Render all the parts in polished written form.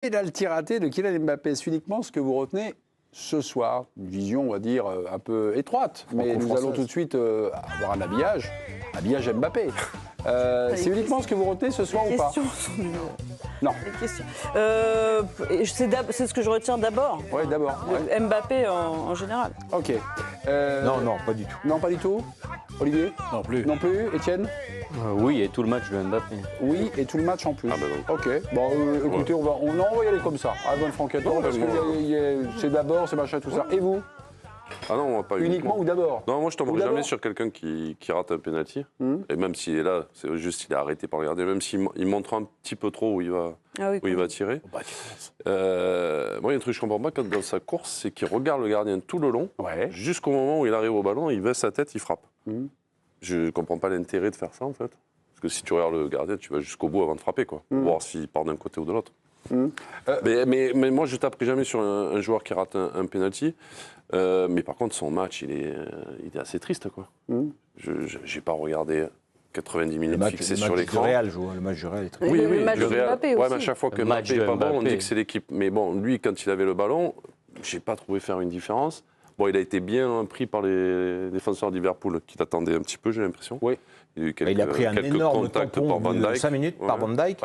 Pénalty raté de Kylian Mbappé, c'est uniquement ce que vous retenez ce soir. Une vision, on va dire, un peu étroite. Mais nous allons tout de suite avoir un habillage Mbappé. C'est uniquement ce que vous retenez ce soir ou pas? Non. C'est ce que je retiens d'abord. Oui, d'abord. Ouais. Mbappé en général. Ok. Non, pas du tout. Non, pas du tout. Olivier? Non plus. Non plus. Étienne? Oui, et tout le match de Mbappé. Oui, et tout le match en plus. Ah bah non. Ok. Bon, écoutez, on va y aller comme ça. À bonne franquetton, parce que c'est d'abord, c'est machin, tout ça. Et vous? Ah non, pas uniquement ou d'abord? Non, moi je tomberai jamais sur quelqu'un qui rate un penalty. Et même s'il est là, c'est juste qu'il est arrêté par le gardien. Même s'il montre un petit peu trop où il va tirer. Moi, il y a un truc que je comprends pas dans sa course, c'est qu'il regarde le gardien tout le long, jusqu'au moment où il arrive au ballon, il baisse sa tête, il frappe. Je comprends pas l'intérêt de faire ça en fait. Parce que si tu regardes le gardien, tu vas jusqu'au bout avant de frapper, quoi. Pour voir s'il part d'un côté ou de l'autre. Mais moi, je taperai jamais sur un joueur qui rate un penalty. Mais par contre, son match, il est assez triste, quoi. Je n'ai pas regardé 90 minutes fixées sur l'écran. Le match du Real est très Oui, le match de Mbappé aussi. Mais à chaque fois que Mbappé n'est pas bon, on dit que c'est l'équipe. Mais bon, lui, quand il avait le ballon, je n'ai pas trouvé faire une différence. Bon, il a été bien pris par les défenseurs de Liverpool qui l'attendaient un petit peu, j'ai l'impression. Oui. Il a pris un énorme tampon de 5 minutes par Van Dijk.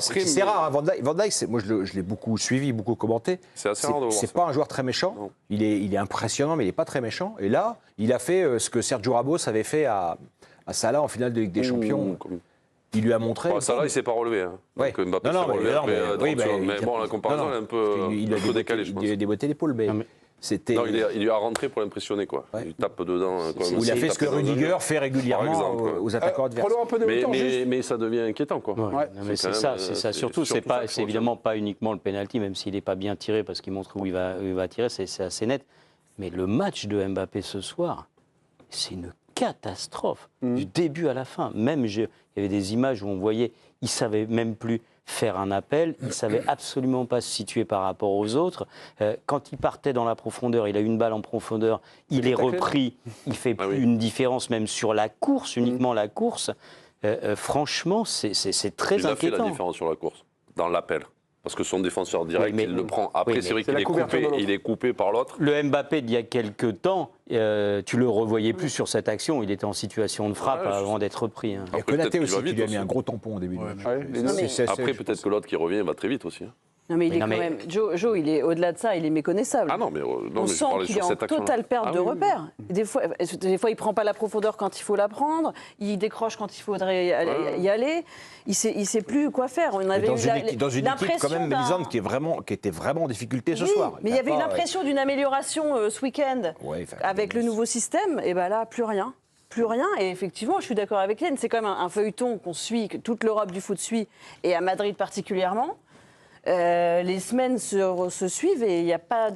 C'est rare, hein, Van Dijk, moi je l'ai beaucoup suivi, beaucoup commenté. C'est assez rare de voir ça. C'est pas un joueur très méchant. Il est impressionnant, mais il n'est pas très méchant. Et là, il a fait ce que Sergio Ramos avait fait à Salah en finale de Ligue des Champions. Il lui a montré. Salah, il ne s'est pas relevé. Hein. Ouais. Donc Mbappé s'est relevé. Mais bon, la comparaison est un peu décalée, je pense. Il a déboîté l'épaule, mais... Non, il lui a rentré pour l'impressionner, quoi. Il tape dedans. Il a fait ce que Rudiger fait régulièrement aux attaquants adverses. Mais ça devient inquiétant, quoi. Mais c'est ça. Surtout, c'est évidemment pas uniquement le penalty, même s'il n'est pas bien tiré parce qu'il montre où il va tirer, c'est assez net. Mais le match de Mbappé ce soir, c'est une catastrophe du début à la fin. Même il y avait des images où on voyait, il savait même plus faire un appel, il ne savait absolument pas se situer par rapport aux autres. Quand il partait dans la profondeur, il a eu une balle en profondeur, il est repris, il ne fait plus une différence même sur la course, uniquement la course. Franchement, c'est très inquiétant. Il a fait la différence sur la course, dans l'appel. Parce que son défenseur direct, il le prend. Après, c'est vrai qu'il est coupé par l'autre. Le Mbappé d'il y a quelques temps, tu le revoyais plus sur cette action. Il était en situation de frappe avant d'être repris. Hein. Il y a Konaté aussi qui lui a mis un gros tampon au début du match. Après, peut-être que l'autre qui revient va très vite aussi. Non mais il est quand même... Joe, il est au-delà de ça, il est méconnaissable. Ah non, mais on sent qu'il est en totale perte de repères. Des fois, il ne prend pas la profondeur quand il faut la prendre, il décroche quand il faudrait y aller, il sait plus quoi faire. On avait dans une équipe quand même, Mélisande, qui était vraiment en difficulté ce soir. Mais il y avait eu l'impression d'une amélioration ce week-end avec le nouveau système, et bien là, plus rien. Plus rien, et effectivement, je suis d'accord avec Yann, c'est quand même un feuilleton qu'on suit, que toute l'Europe du foot suit, et à Madrid particulièrement. Les semaines se suivent et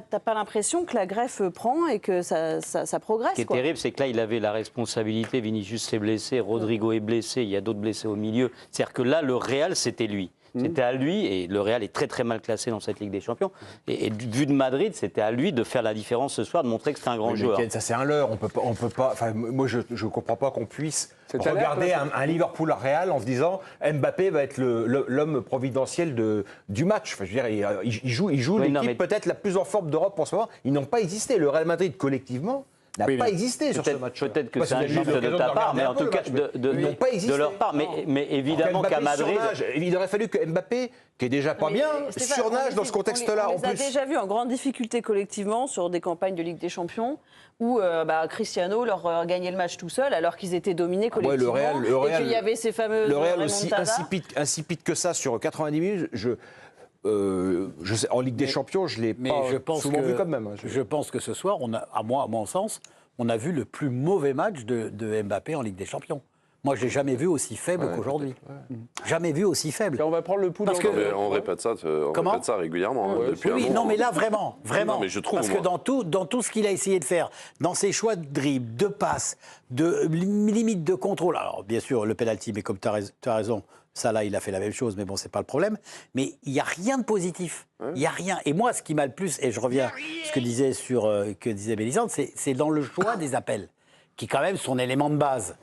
t'as pas l'impression que la greffe prend et que ça progresse. Ce qui est terrible, c'est que là, il avait la responsabilité. Vinicius s'est blessé, Rodrigo est blessé, il y a d'autres blessés au milieu. C'est-à-dire que là, le Real, c'était lui. C'était à lui, et le Real est très très mal classé dans cette Ligue des Champions. Et vu de Madrid, c'était à lui de faire la différence ce soir, de montrer que c'était un grand joueur. Ça c'est un leurre, on peut pas. Enfin, moi je comprends pas qu'on puisse regarder un Liverpool Real en se disant Mbappé va être l'homme providentiel du match. Enfin, je veux dire, il joue l'équipe peut-être la plus en forme d'Europe en ce moment. Ils n'ont pas existé. Le Real Madrid collectivement n'a pas existé sur ce match. Peut-être que c'est injuste de ta part, mais en tout cas de leur part. Mais évidemment qu'à Madrid, il aurait fallu que Mbappé, qui est déjà pas bien, surnage dans ce contexte-là. On les a déjà vus en grande difficulté collectivement sur des campagnes de Ligue des Champions où Cristiano leur gagnait le match tout seul alors qu'ils étaient dominés collectivement. Et qu'il y avait ces fameuses le Real aussi insipide que ça sur 90 minutes. Je sais, en Ligue des Champions, je ne l'ai pas souvent vu quand même. Je pense que ce soir, à mon sens, on a vu le plus mauvais match de Mbappé en Ligue des Champions. Moi, je ne l'ai jamais vu aussi faible qu'aujourd'hui. Jamais vu aussi faible. On va prendre le pouls. On répète ça régulièrement. Non, mais là, vraiment. Non, mais je trouve, parce que dans tout ce qu'il a essayé de faire, dans ses choix de dribble, de passe, de limite de contrôle, alors bien sûr, le penalty, mais comme tu as raison, Salah, il a fait la même chose, mais bon, c'est pas le problème. Mais il n'y a rien de positif. Il n'y a rien. Et moi, ce qui m'a le plus, et je reviens à ce que disait Mélisande, c'est dans le choix des appels, qui quand même sont un élément de base.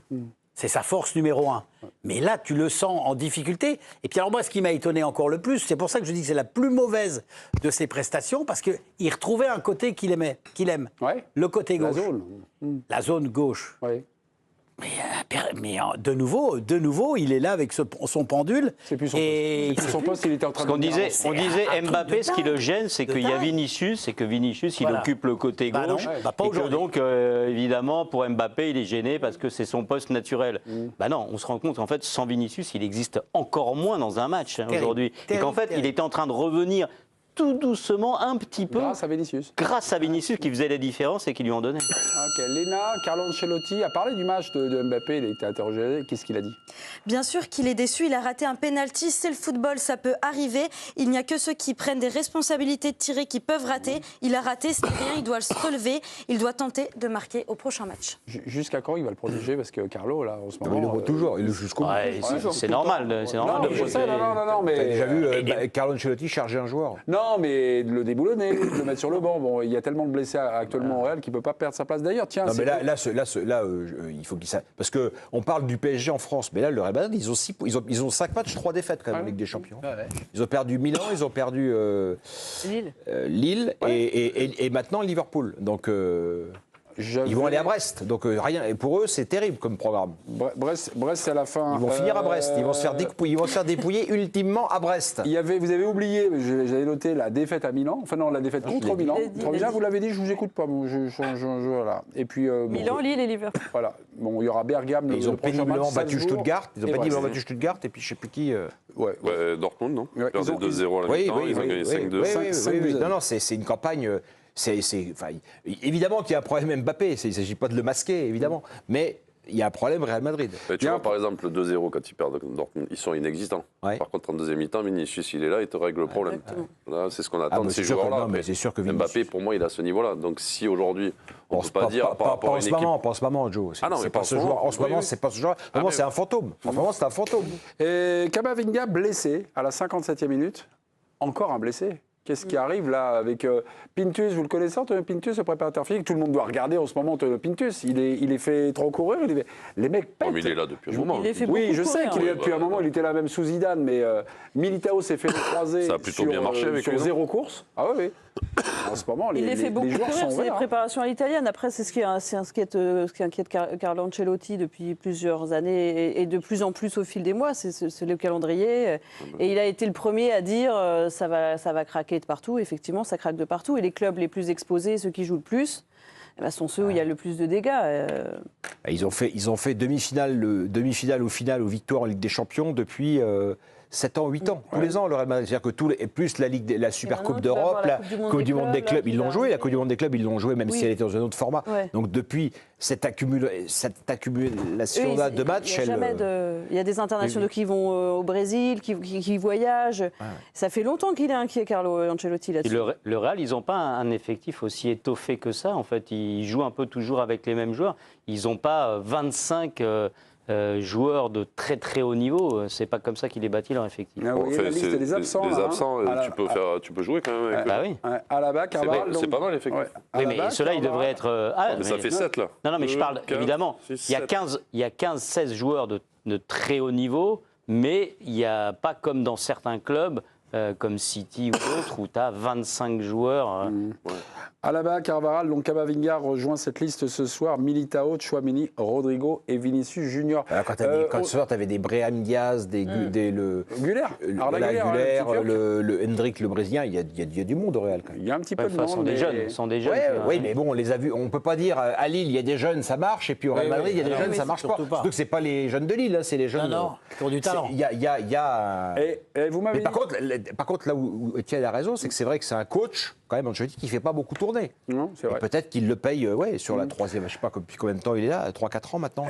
C'est sa force numéro 1. Mais là, tu le sens en difficulté. Et puis alors moi, ce qui m'a étonné encore le plus, c'est pour ça que je dis que c'est la plus mauvaise de ses prestations, parce qu'il retrouvait un côté qu'il aime. Ouais. Le côté gauche. La zone. La zone gauche. Oui. Mais de nouveau, il est là avec son pendule. C'est plus son poste. C'est plus son poste, il était en train de... On disait Mbappé, ce qui le gêne, c'est qu'il y a Vinicius, et que Vinicius, il occupe le côté gauche. Pas et que donc, évidemment, pour Mbappé, il est gêné parce que c'est son poste naturel. Bah non, on se rend compte qu'en fait, sans Vinicius, il existe encore moins dans un match aujourd'hui. Et qu'en fait, il était en train de revenir tout doucement, un petit peu. Grâce à Vinicius. Grâce à Vinicius qui faisait la différence et qui lui en donnait. Ok, Léna, Carlo Ancelotti a parlé du match de Mbappé, il a été interrogé. Qu'est-ce qu'il a dit? Bien sûr qu'il est déçu, il a raté un penalty, c'est le football, ça peut arriver. Il n'y a que ceux qui prennent des responsabilités de tirer qui peuvent rater. Il a raté, c'est rien, il doit se relever, il doit tenter de marquer au prochain match. Jusqu'à quand il va le protéger? Parce que Carlo, là, en ce moment... Il le voit toujours, il le jusqu'au bout. C'est normal. C'est normal. Je sais, non, mais... T'as déjà vu Carlo Ancelotti charger un joueur? Non, mais de le déboulonner, de le mettre sur le banc. Bon, il y a tellement de blessés actuellement au Real qu'il ne peut pas perdre sa place. D'ailleurs, tiens... Non, mais là, il faut qu'il... Parce qu'on parle du PSG en France, mais là, le Real Madrid, ils ont 5 matchs, 3 défaites quand même en Ligue des Champions. Ils ont perdu Milan, ils ont perdu Lille et maintenant Liverpool. Donc... Ils vont aller à Brest, donc rien. Et pour eux, c'est terrible comme programme. Brest, c'est à la fin. Ils vont finir à Brest. Ils vont se faire dépouiller ultimement à Brest. Vous avez oublié, j'avais noté la défaite à Milan. Enfin non, la défaite contre Milan. Contre Milan, vous l'avez dit, je vous écoute pas. Bon, voilà. Et puis Milan, Lille et Liverpool. Voilà. Bon, il y aura Bergame. Ils ont péniblement battu Stuttgart. Ils ont péniblement battu Stuttgart et puis je sais plus qui. Ouais, Dortmund, non? Ils perdaient 2-0 à la mi-temps. Ils ont gagné 5-2. Non, c'est une campagne. Évidemment qu'il y a un problème Mbappé, il ne s'agit pas de le masquer, évidemment, mais il y a un problème Real Madrid. Tu vois, par exemple, le 2-0, quand ils perdent Dortmund, ils sont inexistants. Ouais. Par contre, en deuxième mi-temps, Vinicius, il est là, il te règle le problème. Là, c'est ce qu'on attend de ces joueurs-là. C'est sûr que Mbappé, pour moi, il est à ce niveau-là. Donc, si aujourd'hui, on ne peut pas dire par rapport à une équipe... Pas en ce moment, Joe. Ah non, mais pas ce joueur. En ce moment, c'est pas ce joueur. En ce moment, c'est un fantôme. En ce moment, c'est un fantôme. Et Camavinga blessé à la 57e minute. Encore un blessé. Qu'est-ce qui arrive là avec Pintus? Vous le connaissez, Antonio Pintus, le préparateur physique? Tout le monde doit regarder en ce moment Antonio Pintus. Il est fait trop courir. Les mecs pètent. Mais il est là depuis un moment. Oui, je sais qu'il est là depuis un moment. Il était là même sous Zidane. Mais Militao s'est fait croiser. Ça a plutôt bien marché avec sur 0 course. Ah oui. En ce moment, il fait beaucoup courir, c'est les préparations à l'italienne. Après, c'est ce qui inquiète Carlo Ancelotti depuis plusieurs années et de plus en plus au fil des mois. C'est le calendrier. Et il a été le premier à dire ça va craquer de partout. Effectivement, ça craque de partout. Et les clubs les plus exposés, ceux qui jouent le plus, sont ceux où il y a le plus de dégâts. Ils ont fait demi-finale au final aux victoires en Ligue des Champions depuis 7 ans, 8 ans, tous les ans, le Real Madrid. C'est-à-dire que et plus la Super Coupe d'Europe, la Coupe du Monde des clubs, ils l'ont joué. La Coupe du Monde des clubs, ils l'ont joué, même si elle était dans un autre format. Donc depuis cette accumulation de matchs... Il y a des internationaux qui vont au Brésil, qui voyagent. Ça fait longtemps qu'il est inquiet, Carlo Ancelotti, là-dessus. Le Real, ils n'ont pas un effectif aussi étoffé que ça. En fait, ils jouent un peu toujours avec les mêmes joueurs. Ils n'ont pas 25... joueurs de très très haut niveau, c'est pas comme ça qu'il est bâti leur effectif. C'est des absents. Les absents, tu peux jouer quand même avec bah oui. Alaba, Carval, c'est pas mal l'effectif. Oui, mais ceux-là, ils devraient être... mais ça fait 7 là. Non, mais je parle, évidemment, il y a 15-16 joueurs de très haut niveau, mais il n'y a pas comme dans certains clubs, comme City ou d'autres, où tu as 25 joueurs. Alaba, Carvajal, donc Camavinga rejoint cette liste ce soir. Militao, Tchouaméni, Rodrigo et Vinicius Junior. Quand ce soir, tu avais des Brahim Diaz, Guler, le Hendrick, le Brésilien, il y a du monde au Real. Il y a un petit peu de monde. sont des jeunes. Oui, mais bon, on les a vus. On ne peut pas dire à Lille, il y a des jeunes, ça marche, et puis au Real Madrid, il y a des jeunes, ça marche pas. Surtout que ce n'est pas les jeunes de Lille, c'est les jeunes. Non, qui ont du talent. Il y a... Mais par contre, là où Étienne a raison, c'est que c'est vrai que c'est un coach, quand même, Ancelotti, qui ne fait pas beaucoup tourner. Non, c'est vrai. Peut-être qu'il le paye sur la troisième, je ne sais pas depuis combien de temps il est là, 3-4 ans maintenant.